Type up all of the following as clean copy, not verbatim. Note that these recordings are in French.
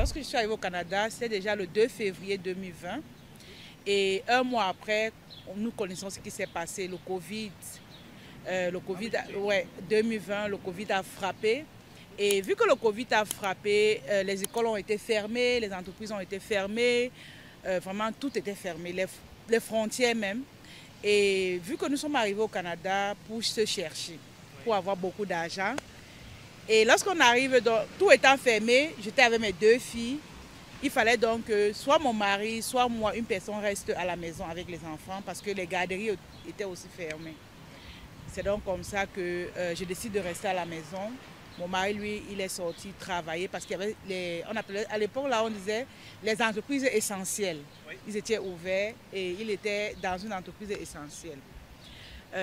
lorsque je suis arrivée au Canada, c'était déjà le 2 février 2020. Et un mois après, nous connaissons ce qui s'est passé, le Covid. Ouais, 2020, le Covid a frappé. Et vu que le Covid a frappé, les écoles ont été fermées, les entreprises ont été fermées, vraiment tout était fermé, les frontières même. Et vu que nous sommes arrivés au Canada pour se chercher, pour avoir beaucoup d'argent, et lorsqu'on arrive, tout étant fermé, j'étais avec mes 2 filles. Il fallait donc que soit mon mari, soit moi, une personne reste à la maison avec les enfants parce que les garderies étaient aussi fermées. C'est donc comme ça que je décide de rester à la maison. Mon mari, lui, il est sorti travailler parce qu'il y avait, on appelait, à l'époque, là, on disait les entreprises essentielles. Oui. Ils étaient ouverts et il était dans une entreprise essentielle.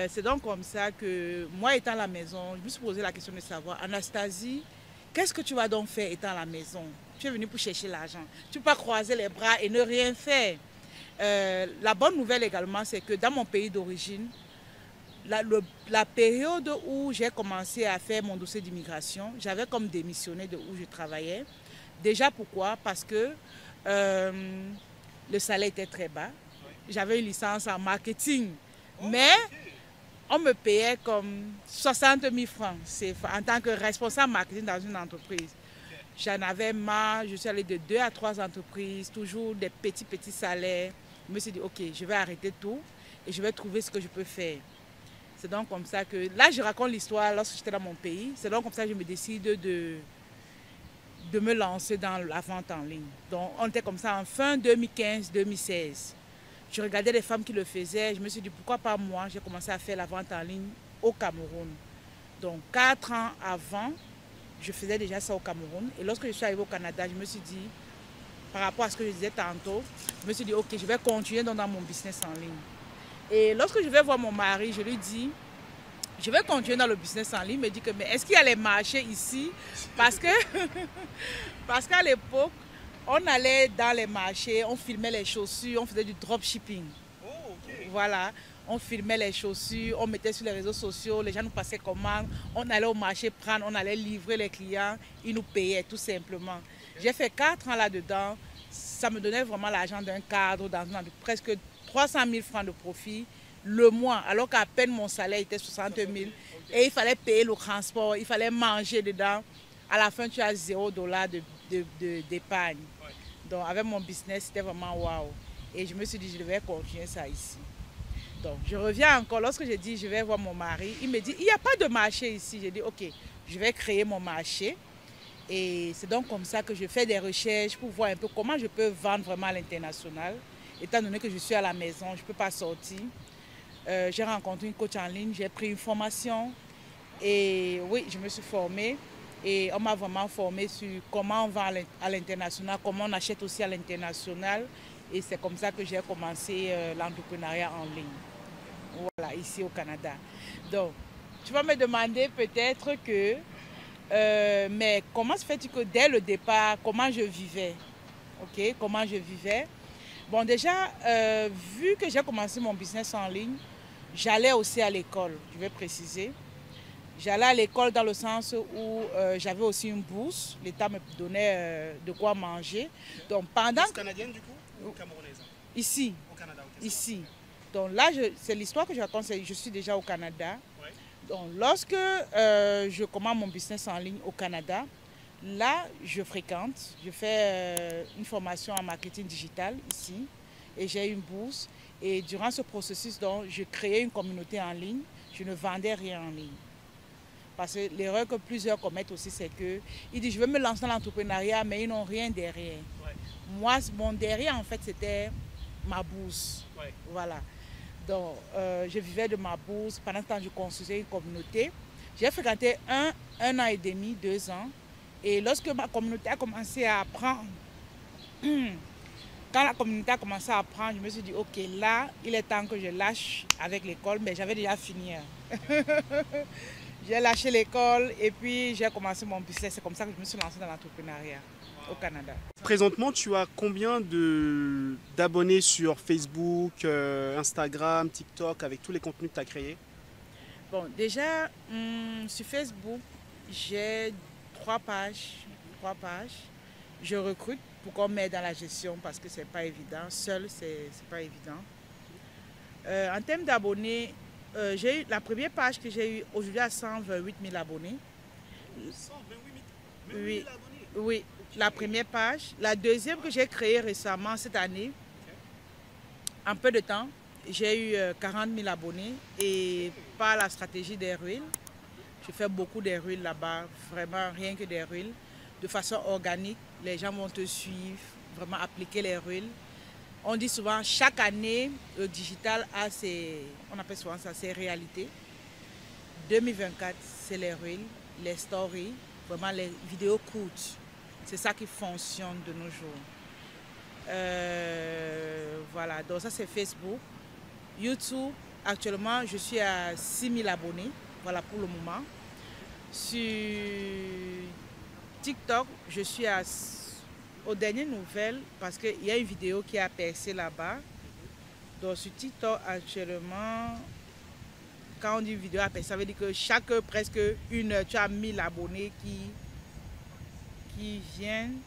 C'est donc comme ça que, moi étant à la maison, je me suis posé la question de savoir, Anastasie, qu'est-ce que tu vas donc faire étant à la maison? Tu es venue pour chercher l'argent. Tu ne peux pas croiser les bras et ne rien faire. La bonne nouvelle également, c'est que dans mon pays d'origine, la période où j'ai commencé à faire mon dossier d'immigration, j'avais comme démissionné de où je travaillais. Déjà pourquoi? Parce que le salaire était très bas. J'avais une licence en marketing. Mais on me payait comme 60 000 francs en tant que responsable marketing dans une entreprise. J'en avais marre, je suis allée de 2 à 3 entreprises, toujours des petits salaires. Je me suis dit, ok, je vais arrêter tout et je vais trouver ce que je peux faire. C'est donc comme ça que, là je raconte l'histoire lorsque j'étais dans mon pays, c'est donc comme ça que je me décide de me lancer dans la vente en ligne. Donc on était comme ça en fin 2015-2016. Je regardais les femmes qui le faisaient, je me suis dit pourquoi pas moi, j'ai commencé à faire la vente en ligne au Cameroun. Donc 4 ans avant, je faisais déjà ça au Cameroun. Et lorsque je suis arrivée au Canada, je me suis dit, par rapport à ce que je disais tantôt, je me suis dit ok, je vais continuer dans mon business en ligne. Et lorsque je vais voir mon mari, je lui dis, je vais continuer dans le business en ligne. Il me dit que, mais est-ce qu'il y a les marchés ici? Parce qu'à l'époque, on allait dans les marchés, on filmait les chaussures, on faisait du dropshipping. Oh, okay. Voilà, on filmait les chaussures, on mettait sur les réseaux sociaux, les gens nous passaient commande, on allait au marché prendre, on allait livrer les clients, ils nous payaient tout simplement. Okay. J'ai fait 4 ans là-dedans, ça me donnait vraiment l'argent d'un cadre, dans presque 300 000 francs de profit le mois, alors qu'à peine mon salaire était 60 000. Okay. Et il fallait payer le transport, il fallait manger dedans. À la fin, tu as $0 d'épargne. Ouais. Donc avec mon business, c'était vraiment waouh. Et je me suis dit, je devais continuer ça ici. Donc je reviens encore, lorsque j'ai dit, je vais voir mon mari, il me dit, il n'y a pas de marché ici. J'ai dit, ok, je vais créer mon marché. Et c'est donc comme ça que je fais des recherches pour voir un peu comment je peux vendre vraiment à l'international. Étant donné que je suis à la maison, je ne peux pas sortir. J'ai rencontré une coach en ligne, j'ai pris une formation. Et oui, je me suis formée. Et on m'a vraiment formée sur comment on vend à l'international, comment on achète aussi à l'international. Et c'est comme ça que j'ai commencé l'entrepreneuriat en ligne. Voilà, ici au Canada. Donc, tu vas me demander peut-être que, mais comment se fait-il que dès le départ, comment je vivais? Ok, comment je vivais? Bon, déjà, vu que j'ai commencé mon business en ligne, j'allais aussi à l'école, je vais préciser. J'allais à l'école dans le sens où j'avais aussi une bourse. L'État me donnait de quoi manger. Donc pendant... Canadienne du coup ou camerounaise? Ici. Au Canada, okay, ici. Donc là, c'est l'histoire que je raconte, je suis déjà au Canada. Ouais. Donc lorsque je commence mon business en ligne au Canada, là, je fréquente, je fais une formation en marketing digital ici. Et j'ai une bourse. Et durant ce processus, donc, je créais une communauté en ligne. Je ne vendais rien en ligne. Parce que l'erreur que plusieurs commettent aussi, c'est qu'ils disent, je veux me lancer dans l'entrepreneuriat, mais ils n'ont rien derrière. Ouais. Moi, mon derrière, en fait, c'était ma bourse. Ouais. Voilà. Donc, je vivais de ma bourse. Pendant ce temps, je construisais une communauté. J'ai fréquenté un an et demi, 2 ans. Et lorsque ma communauté a commencé à apprendre, quand la communauté a commencé à apprendre, je me suis dit, ok, là, il est temps que je lâche avec l'école, mais j'avais déjà fini. J'ai lâché l'école et puis j'ai commencé mon business. C'est comme ça que je me suis lancée dans l'entrepreneuriat au Canada. Présentement, tu as combien d'abonnés sur Facebook, Instagram, TikTok, avec tous les contenus que tu as créés? Bon, déjà, sur Facebook, j'ai 3 pages. je recrute pour qu'on m'aide dans la gestion parce que c'est pas évident. Seul, c'est pas évident. En termes d'abonnés, j'ai eu la première page que j'ai eue aujourd'hui à 128 000 abonnés. 128 000 Oui, abonnés. oui, la première page. La deuxième que j'ai créée récemment cette année, en peu de temps, j'ai eu 40 000 abonnés et par la stratégie des ruelles. Je fais beaucoup des ruelles là-bas, vraiment rien que des ruelles. De façon organique, les gens vont te suivre, vraiment appliquer les ruelles. On dit souvent, chaque année, le digital a ses, on appelle souvent ça, ses réalités. 2024, c'est les reels, les stories, vraiment les vidéos courtes. C'est ça qui fonctionne de nos jours. Voilà, donc ça c'est Facebook. YouTube, actuellement, je suis à 6 000 abonnés, voilà pour le moment. Sur TikTok, je suis aux dernières nouvelles parce qu'il y a une vidéo qui a percé là-bas. Donc sur TikTok, actuellement, quand on dit vidéo a percé, ça veut dire que chaque presque une heure, tu as 1000 abonnés qui viennent.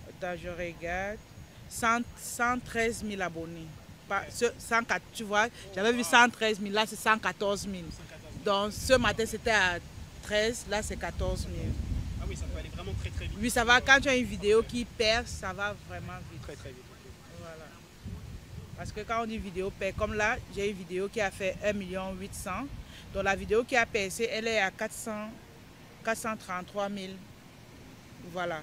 Attends, je regarde. 113 000 abonnés. Tu vois, j'avais vu 113 000, là c'est 114 000. Donc ce matin c'était à 13, là c'est 14 000. Ah oui, ça peut aller vraiment très très vite. Oui, ça va, quand tu as une vidéo qui perce, ça va vraiment vite. Très très vite. Voilà. Parce que quand on dit vidéo perce, comme là, j'ai une vidéo qui a fait 1 800 000. Donc la vidéo qui a percé, elle est à 433 000. Voilà.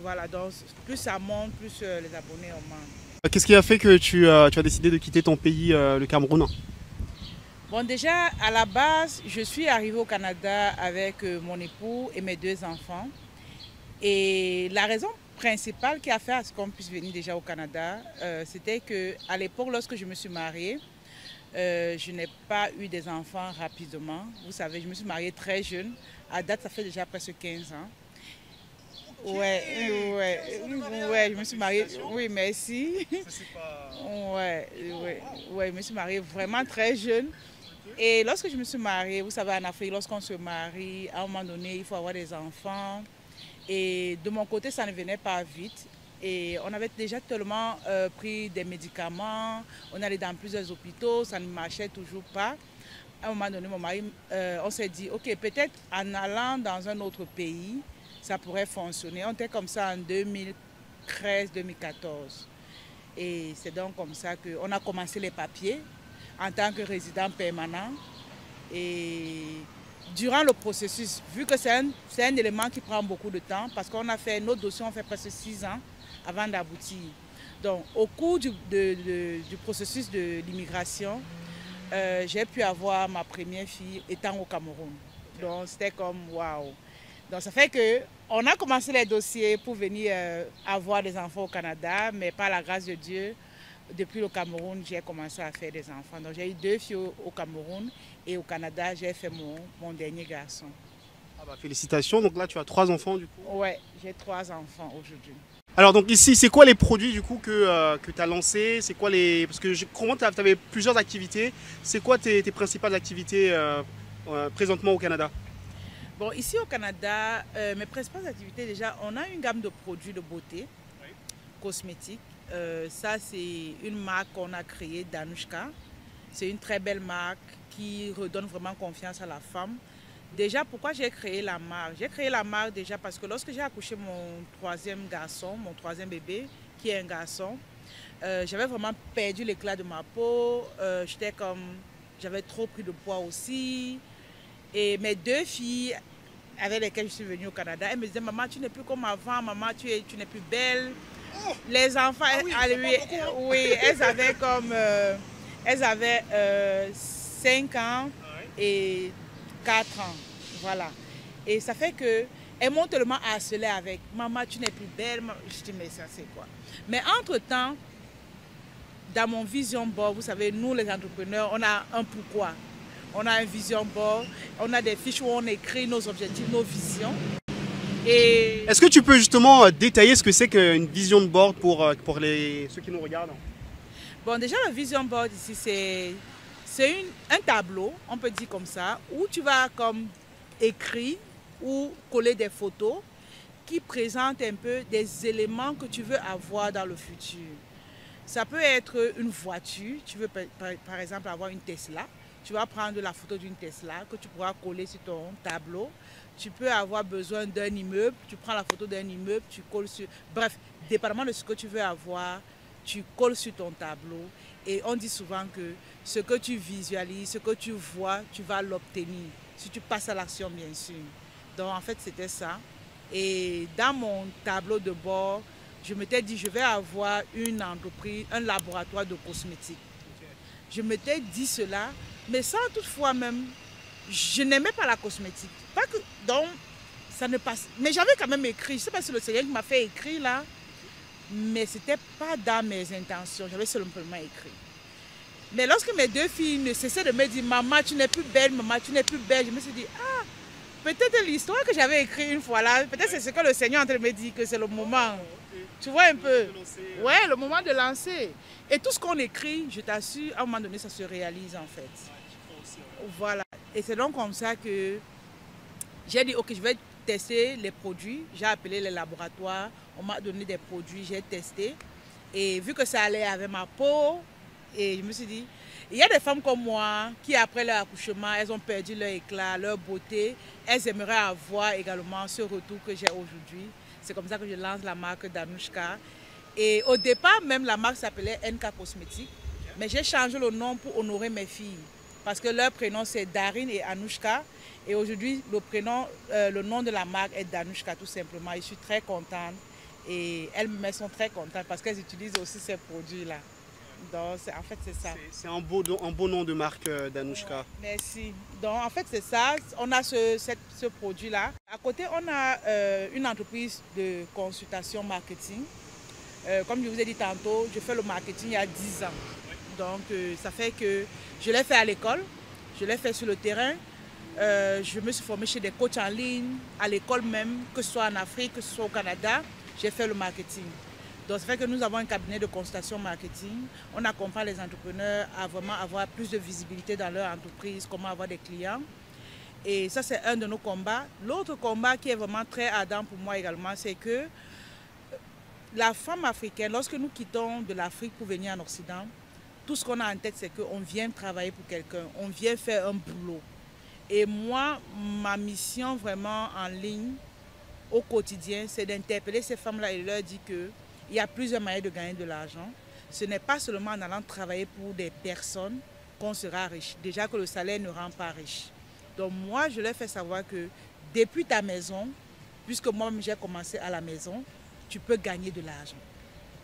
Voilà, donc plus ça monte, plus les abonnés augmentent. Qu'est-ce qui a fait que tu as décidé de quitter ton pays, le Cameroun? Bon, déjà, à la base, je suis arrivée au Canada avec mon époux et mes 2 enfants. Et la raison principale qui a fait à ce qu'on puisse venir déjà au Canada, c'était qu'à l'époque, lorsque je me suis mariée, je n'ai pas eu des enfants rapidement. Vous savez, je me suis mariée très jeune. À date, ça fait déjà presque 15 ans. Ouais, je me suis mariée. Oui, merci. Ouais, je me suis mariée vraiment très jeune. Et lorsque je me suis mariée, vous savez, en Afrique, lorsqu'on se marie, à un moment donné, il faut avoir des enfants. Et de mon côté, ça ne venait pas vite. Et on avait déjà tellement pris des médicaments, on allait dans plusieurs hôpitaux, ça ne marchait toujours pas. À un moment donné, mon mari, on s'est dit, ok, peut-être en allant dans un autre pays, ça pourrait fonctionner. On était comme ça en 2013-2014. Et c'est donc comme ça qu'on a commencé les papiers en tant que résident permanent. Et durant le processus, vu que c'est un élément qui prend beaucoup de temps, parce qu'on a fait notre dossier, on fait presque 6 ans avant d'aboutir. Donc au cours du processus de l'immigration, j'ai pu avoir ma première fille étant au Cameroun. Donc c'était comme waouh. Donc ça fait qu'on a commencé les dossiers pour venir avoir des enfants au Canada, mais par la grâce de Dieu, depuis le Cameroun, j'ai commencé à faire des enfants. Donc j'ai eu 2 filles au Cameroun et au Canada, j'ai fait mon dernier garçon. Ah bah, félicitations, donc là tu as 3 enfants du coup. Ouais, j'ai 3 enfants aujourd'hui. Alors donc ici, c'est quoi les produits du coup que tu as lancés? C'est quoi les... Parce que je comprends que tu avais plusieurs activités. C'est quoi tes principales activités présentement au Canada? Bon, ici au Canada, mes principales activités, déjà, on a une gamme de produits de beauté, cosmétiques. Ça, c'est une marque qu'on a créée, Danushka. C'est une très belle marque qui redonne vraiment confiance à la femme. Déjà, pourquoi j'ai créé la marque? J'ai créé la marque déjà parce que lorsque j'ai accouché mon 3e garçon, mon 3e bébé, qui est un garçon, j'avais vraiment perdu l'éclat de ma peau. J'avais trop pris de poids aussi. Et mes 2 filles avec lesquelles je suis venue au Canada, elles me disaient, maman, tu n'es plus comme avant, maman, tu n'es plus belle. Les enfants, elles avaient comme, elles avaient 5 ans et 4 ans, voilà. Et ça fait qu'elles m'ont tellement harcelée avec, maman, tu n'es plus belle. Je dis, mais ça c'est quoi? Mais entre-temps, dans mon vision board, vous savez, nous les entrepreneurs, on a un pourquoi. On a un vision board, on a des fiches où on écrit nos objectifs, nos visions. Est-ce que tu peux justement détailler ce que c'est qu'une vision de board pour ceux qui nous regardent? Bon, déjà, le vision board ici, c'est un tableau, on peut dire comme ça, où tu vas comme écrire ou coller des photos qui présentent un peu des éléments que tu veux avoir dans le futur. Ça peut être une voiture, tu veux par exemple avoir une Tesla, tu vas prendre la photo d'une Tesla que tu pourras coller sur ton tableau. Tu peux avoir besoin d'un immeuble, tu prends la photo d'un immeuble, tu colles sur... Bref, dépendamment de ce que tu veux avoir, tu colles sur ton tableau. Et on dit souvent que ce que tu visualises, ce que tu vois, tu vas l'obtenir. Si tu passes à l'action, bien sûr. Donc en fait, c'était ça. Et dans mon tableau de bord, je m'étais dit, je vais avoir une entreprise, un laboratoire de cosmétiques. Je m'étais dit cela, mais sans toutefois même, je n'aimais pas la cosmétique. Pas que, donc, ça ne passe. Mais j'avais quand même écrit, je ne sais pas si c'est le Seigneur qui m'a fait écrire là, mais ce n'était pas dans mes intentions, j'avais simplement écrit. Mais lorsque mes deux filles ne cessaient de me dire, maman, tu n'es plus belle, maman, tu n'es plus belle, je me suis dit, ah, peut-être l'histoire que j'avais écrite une fois là, peut-être c'est ce que le Seigneur est en train de me dire, que c'est le moment. Tu vois un peu? Ouais, le moment de lancer. Et tout ce qu'on écrit, je t'assure, à un moment donné, ça se réalise en fait. Voilà. Et c'est donc comme ça que j'ai dit, ok, je vais tester les produits. J'ai appelé les laboratoires, on m'a donné des produits, j'ai testé. Et vu que ça allait avec ma peau, et je me suis dit, il y a des femmes comme moi qui, après leur accouchement, elles ont perdu leur éclat, leur beauté. Elles aimeraient avoir également ce retour que j'ai aujourd'hui. C'est comme ça que je lance la marque d'Anouchka. Et au départ, même la marque s'appelait NK Cosmétiques. Mais j'ai changé le nom pour honorer mes filles. Parce que leur prénom, c'est Darine et Anouchka. Et aujourd'hui, le nom de la marque est Danouchka tout simplement. Je suis très contente. Et elles sont très contentes parce qu'elles utilisent aussi ces produits-là. Donc, en fait, c'est ça. C'est un beau nom de marque d'Anouchka. Merci. Donc, en fait, c'est ça. On a ce produit-là. À côté, on a une entreprise de consultation marketing. Comme je vous ai dit tantôt, je fais le marketing il y a 10 ans. Donc, ça fait que je l'ai fait à l'école, je l'ai fait sur le terrain. Je me suis formée chez des coachs en ligne, à l'école même, que ce soit en Afrique, que ce soit au Canada. J'ai fait le marketing. Donc, ça fait que nous avons un cabinet de consultation marketing. On accompagne les entrepreneurs à vraiment avoir plus de visibilité dans leur entreprise, comment avoir des clients. Et ça, c'est un de nos combats. L'autre combat qui est vraiment très ardent pour moi également, c'est que la femme africaine, lorsque nous quittons de l'Afrique pour venir en Occident, tout ce qu'on a en tête, c'est qu'on vient travailler pour quelqu'un, on vient faire un boulot. Et moi, ma mission vraiment en ligne, au quotidien, c'est d'interpeller ces femmes-là et leur dire qu'il y a plusieurs moyens de gagner de l'argent. Ce n'est pas seulement en allant travailler pour des personnes qu'on sera riche. Déjà que le salaire ne rend pas riche. Donc moi, je leur fais savoir que depuis ta maison, puisque moi-même j'ai commencé à la maison, tu peux gagner de l'argent.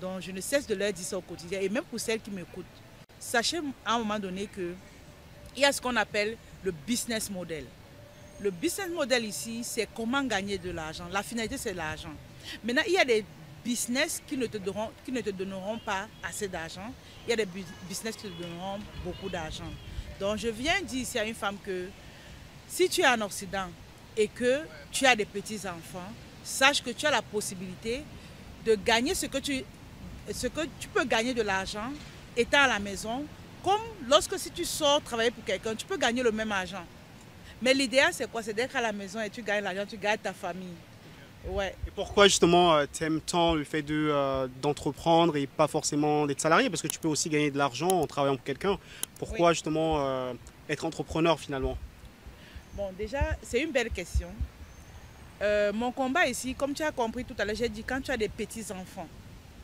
Donc je ne cesse de leur dire ça au quotidien. Et même pour celles qui m'écoutent, sachez à un moment donné qu'il y a ce qu'on appelle le business model. Le business model ici, c'est comment gagner de l'argent. La finalité, c'est l'argent. Maintenant, il y a des business qui ne te donneront pas assez d'argent. Il y a des business qui te donneront beaucoup d'argent. Donc, je viens dire ici à une femme que si tu es en Occident et que tu as des petits-enfants, sache que tu as la possibilité de gagner ce que tu peux gagner de l'argent étant à la maison. Comme lorsque si tu sors travailler pour quelqu'un, tu peux gagner le même argent. Mais l'idéal, c'est quoi? C'est d'être à la maison et tu gagnes l'argent, tu gagnes ta famille. Ouais. Et pourquoi justement tu aimes tant le fait d'entreprendre et pas forcément d'être salarié? Parce que tu peux aussi gagner de l'argent en travaillant pour quelqu'un. Pourquoi justement être entrepreneur finalement? Bon, déjà, c'est une belle question. Mon combat ici, comme tu as compris tout à l'heure, j'ai dit quand tu as des petits-enfants.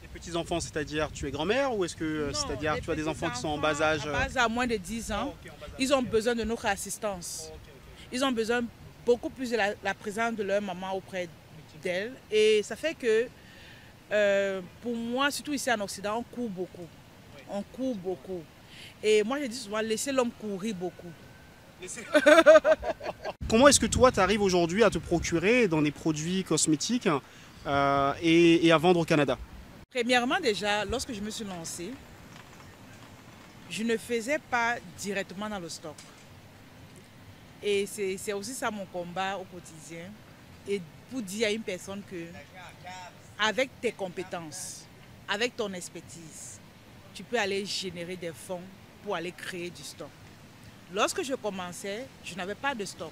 Des petits-enfants, c'est-à-dire tu es grand-mère ou est-ce que c'est-à-dire tu as des enfants qui sont en bas âge? À moins de 10 ans, ils ont besoin de notre assistance. Ils ont besoin beaucoup plus de la présence de leur maman auprès d'elle. Et ça fait que, pour moi, surtout ici en Occident, on court beaucoup. On court beaucoup. Et moi, je dis souvent, laissez l'homme courir beaucoup. Comment est-ce que toi, tu arrives aujourd'hui à te procurer dans des produits cosmétiques et à vendre au Canada? Premièrement, déjà, lorsque je me suis lancée, je ne faisais pas directement dans le stock. Et c'est aussi ça mon combat au quotidien. Et pour dire à une personne que, avec tes compétences, avec ton expertise, tu peux aller générer des fonds pour aller créer du stock. Lorsque je commençais, je n'avais pas de stock.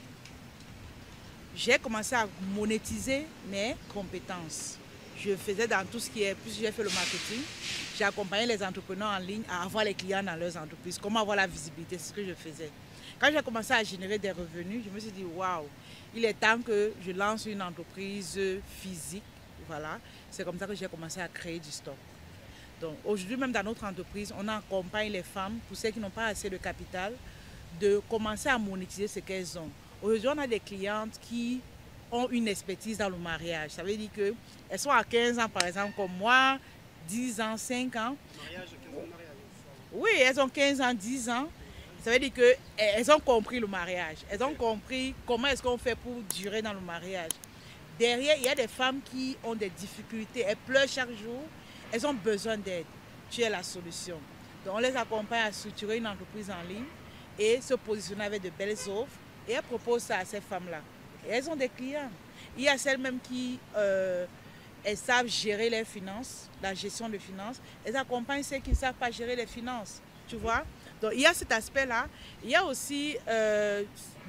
j'ai commencé à monétiser mes compétences. Je faisais dans tout ce qui est, puisque j'ai fait le marketing, j'ai accompagné les entrepreneurs en ligne à avoir les clients dans leurs entreprises. Comment avoir la visibilité, c'est ce que je faisais. Quand j'ai commencé à générer des revenus, je me suis dit, waouh, il est temps que je lance une entreprise physique. Voilà, c'est comme ça que j'ai commencé à créer du stock. Donc aujourd'hui, même dans notre entreprise, on accompagne les femmes, pour celles qui n'ont pas assez de capital, de commencer à monétiser ce qu'elles ont. Aujourd'hui, on a des clientes qui ont une expertise dans le mariage. Ça veut dire qu'elles sont à 15 ans, par exemple, comme moi, 10 ans, 5 ans. Mariage, 15 ans de mariage. Oui, elles ont 15 ans, 10 ans. Ça veut dire qu'elles ont compris le mariage. Elles ont compris comment est-ce qu'on fait pour durer dans le mariage. Derrière, il y a des femmes qui ont des difficultés. Elles pleurent chaque jour. Elles ont besoin d'aide. Tu es la solution. Donc, on les accompagne à structurer une entreprise en ligne et se positionner avec de belles offres. Et elles proposent ça à ces femmes-là. Et elles ont des clients. Il y a celles même qui elles savent gérer les finances, la gestion de finances. Elles accompagnent celles qui ne savent pas gérer les finances. Tu vois? Donc, il y a cet aspect-là. Il y a aussi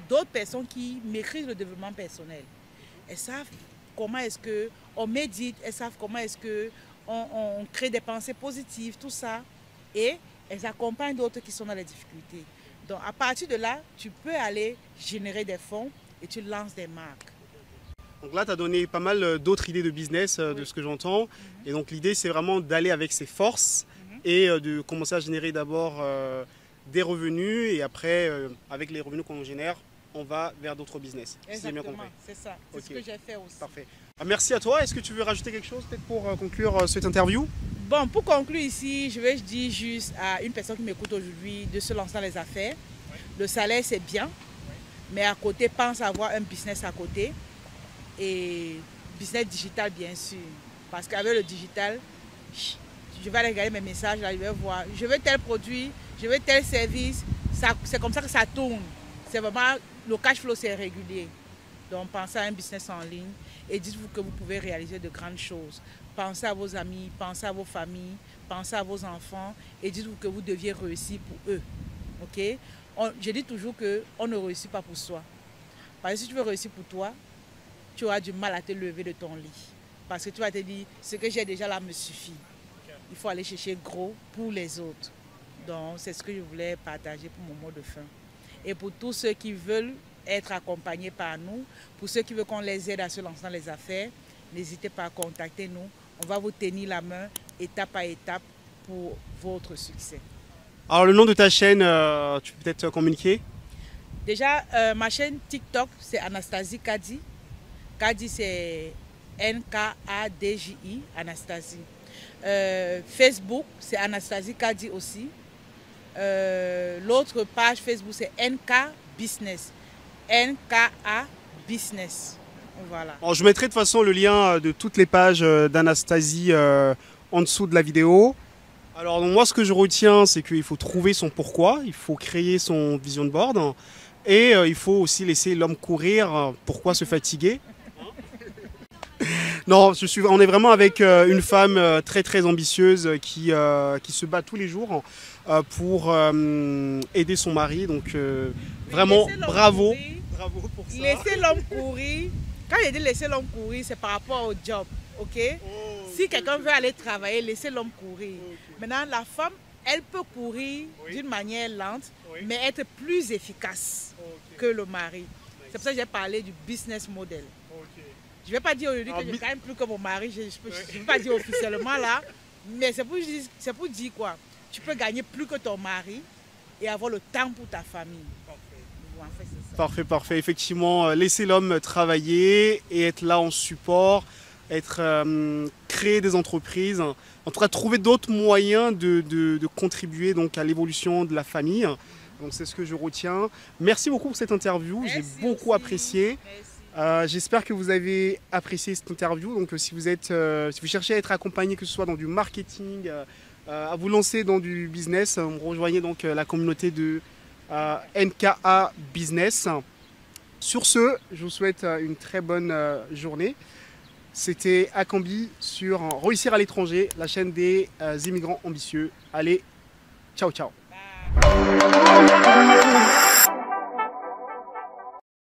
d'autres personnes qui maîtrisent le développement personnel. Elles savent comment est-ce qu'on médite, elles savent comment est-ce qu'on crée des pensées positives, tout ça. Et elles accompagnent d'autres qui sont dans les difficultés. Donc à partir de là, tu peux aller générer des fonds et tu lances des marques. Donc là, tu as donné pas mal d'autres idées de business de ce que j'entends. Et donc l'idée, c'est vraiment d'aller avec ses forces et de commencer à générer d'abord des revenus. Et après, avec les revenus qu'on génère, on va vers d'autres business. Exactement, c'est ça. C'est ce que j'ai fait aussi. Parfait. Merci à toi. Est-ce que tu veux rajouter quelque chose peut-être pour conclure cette interview? Bon, pour conclure ici, je vais dire juste à une personne qui m'écoute aujourd'hui de se lancer dans les affaires. Le salaire, c'est bien, mais à côté, pense à avoir un business à côté. Et business digital, bien sûr. Parce qu'avec le digital, je vais aller regarder mes messages, là, je vais voir, je veux tel produit, je veux tel service. C'est comme ça que ça tourne. C'est vraiment, le cash flow, c'est régulier. Donc, pensez à un business en ligne et dites-vous que vous pouvez réaliser de grandes choses. Pensez à vos amis, pensez à vos familles, pensez à vos enfants et dites-vous que vous deviez réussir pour eux. Okay? Je dis toujours qu'on ne réussit pas pour soi. Parce que si tu veux réussir pour toi, tu auras du mal à te lever de ton lit. Parce que tu vas te dire, ce que j'ai déjà là me suffit. Il faut aller chercher gros pour les autres. Donc, c'est ce que je voulais partager pour mon mot de fin. Et pour tous ceux qui veulent être accompagnés par nous, pour ceux qui veulent qu'on les aide à se lancer dans les affaires, n'hésitez pas à contacter nous. On va vous tenir la main étape à étape pour votre succès. Alors le nom de ta chaîne, tu peux peut-être communiquer? Déjà, ma chaîne TikTok, c'est Anastasie Kadi. Kadi, c'est N-K-A-D-J-I, Anastasie. Facebook, c'est Anastasie Kadi aussi. L'autre page Facebook, c'est NK Business. NKA Business. Voilà. Alors, je mettrai de toute façon le lien de toutes les pages d'Anastasie en dessous de la vidéo. Alors donc, moi ce que je retiens, c'est qu'il faut trouver son pourquoi, il faut créer son vision board et il faut aussi laisser l'homme courir. Pourquoi se fatiguer? Non, on est vraiment avec une femme très ambitieuse qui se bat tous les jours pour aider son mari. Donc vraiment bravo. Bravo pour ça. Laissez l'homme courir. Quand je dis laisser l'homme courir, c'est par rapport au job. Okay? Si quelqu'un veut aller travailler, laissez l'homme courir. Maintenant, la femme, elle peut courir d'une manière lente, mais être plus efficace que le mari. C'est pour ça que j'ai parlé du business model. Je ne vais pas dire aujourd'hui que je gagne plus que mon mari, je ne vais pas dire officiellement là, mais c'est pour dire quoi? Tu peux gagner plus que ton mari et avoir le temps pour ta famille. En fait, c'est ça. Parfait. Effectivement, laisser l'homme travailler et être là en support, créer des entreprises, en tout cas trouver d'autres moyens de contribuer donc, à l'évolution de la famille. Donc c'est ce que je retiens. Merci beaucoup pour cette interview, j'ai beaucoup apprécié. J'espère que vous avez apprécié cette interview. Donc si vous cherchez à être accompagné, que ce soit dans du marketing, à vous lancer dans du business, rejoignez donc la communauté de NKA Business. Sur ce, je vous souhaite une très bonne journée. C'était Akambi sur Réussir à l'étranger, la chaîne des immigrants ambitieux. Allez, ciao. Bye.